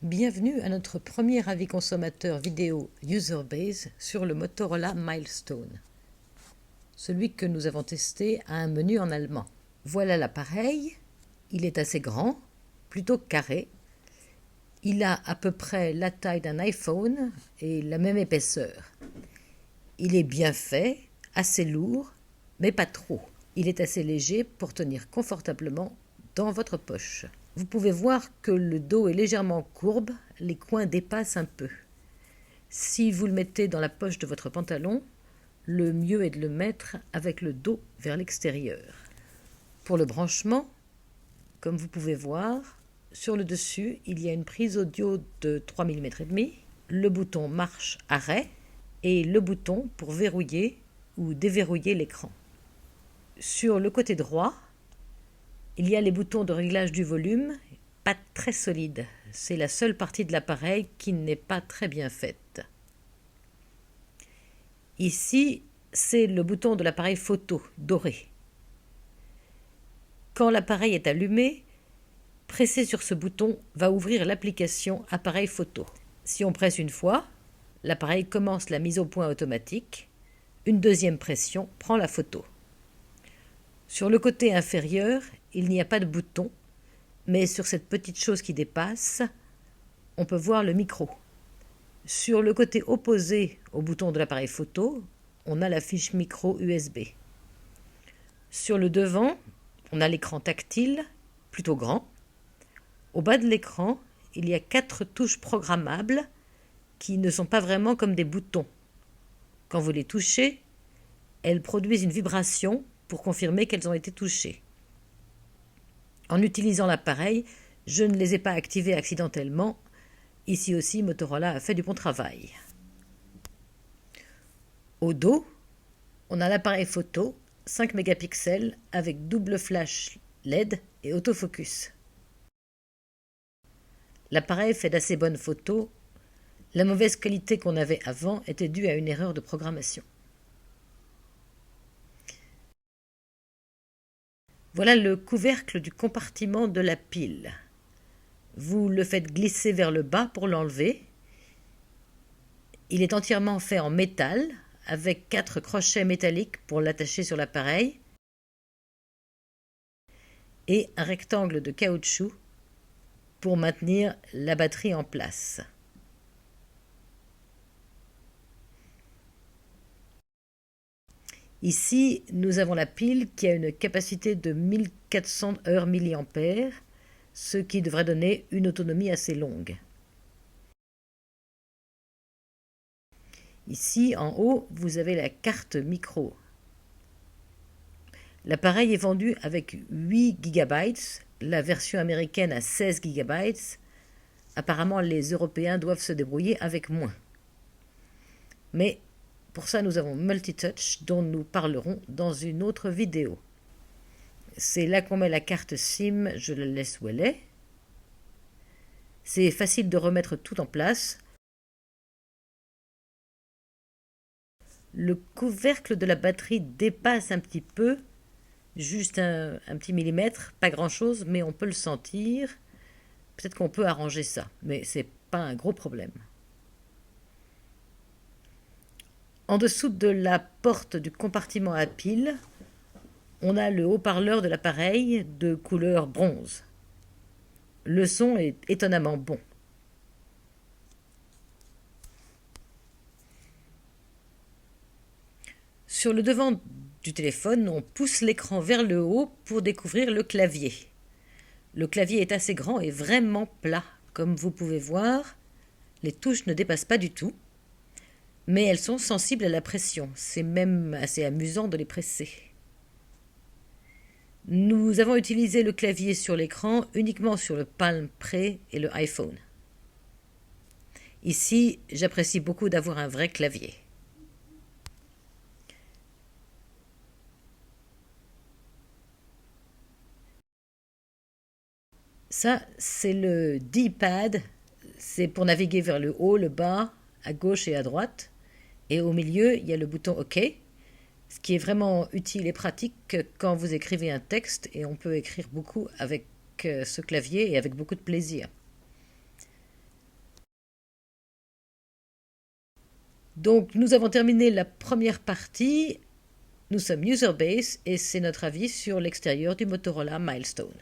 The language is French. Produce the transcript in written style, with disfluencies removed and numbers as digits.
Bienvenue à notre premier avis consommateur vidéo Userbase sur le Motorola Milestone. Celui que nous avons testé a un menu en allemand. Voilà l'appareil. Il est assez grand, plutôt carré. Il a à peu près la taille d'un iPhone et la même épaisseur. Il est bien fait, assez lourd, mais pas trop. Il est assez léger pour tenir confortablement dans votre poche. Vous pouvez voir que le dos est légèrement courbe, les coins dépassent un peu. Si vous le mettez dans la poche de votre pantalon, le mieux est de le mettre avec le dos vers l'extérieur. Pour le branchement, comme vous pouvez voir, sur le dessus, il y a une prise audio de 3 mm et demi, le bouton marche-arrêt et le bouton pour verrouiller ou déverrouiller l'écran. Sur le côté droit, il y a les boutons de réglage du volume, pas très solides. C'est la seule partie de l'appareil qui n'est pas très bien faite. Ici, c'est le bouton de l'appareil photo, doré. Quand l'appareil est allumé, presser sur ce bouton va ouvrir l'application appareil photo. Si on presse une fois, l'appareil commence la mise au point automatique. Une deuxième pression prend la photo. Sur le côté inférieur, il n'y a pas de bouton, mais sur cette petite chose qui dépasse, on peut voir le micro. Sur le côté opposé au bouton de l'appareil photo, on a la fiche micro USB. Sur le devant, on a l'écran tactile, plutôt grand. Au bas de l'écran, il y a 4 touches programmables qui ne sont pas vraiment comme des boutons. Quand vous les touchez, elles produisent une vibration pour confirmer qu'elles ont été touchées. En utilisant l'appareil, je ne les ai pas activées accidentellement. Ici aussi, Motorola a fait du bon travail. Au dos, on a l'appareil photo 5 mégapixels avec double flash LED et autofocus. L'appareil fait d'assez bonnes photos. La mauvaise qualité qu'on avait avant était due à une erreur de programmation. Voilà le couvercle du compartiment de la pile. Vous le faites glisser vers le bas pour l'enlever. Il est entièrement fait en métal, avec 4 crochets métalliques pour l'attacher sur l'appareil et un rectangle de caoutchouc pour maintenir la batterie en place. Ici, nous avons la pile qui a une capacité de 1400 mAh, ce qui devrait donner une autonomie assez longue. Ici, en haut, vous avez la carte micro. L'appareil est vendu avec 8 GB, la version américaine a 16 GB. Apparemment, les Européens doivent se débrouiller avec moins. Mais pour ça, nous avons Multitouch, dont nous parlerons dans une autre vidéo. C'est là qu'on met la carte SIM, je la laisse où elle est. C'est facile de remettre tout en place. Le couvercle de la batterie dépasse un petit peu, juste un petit millimètre, pas grand-chose, mais on peut le sentir. Peut-être qu'on peut arranger ça, mais c'est pas un gros problème. En dessous de la porte du compartiment à pile, on a le haut-parleur de l'appareil de couleur bronze. Le son est étonnamment bon. Sur le devant du téléphone, on pousse l'écran vers le haut pour découvrir le clavier. Le clavier est assez grand et vraiment plat. Comme vous pouvez voir, les touches ne dépassent pas du tout, mais elles sont sensibles à la pression. C'est même assez amusant de les presser. Nous avons utilisé le clavier sur l'écran uniquement sur le Palm Pre et le iPhone. Ici, j'apprécie beaucoup d'avoir un vrai clavier. Ça, c'est le D-pad. C'est pour naviguer vers le haut, le bas, à gauche et à droite. Et au milieu, il y a le bouton OK, ce qui est vraiment utile et pratique quand vous écrivez un texte, et on peut écrire beaucoup avec ce clavier et avec beaucoup de plaisir. Donc nous avons terminé la première partie. Nous sommes Userbase et c'est notre avis sur l'extérieur du Motorola Milestone.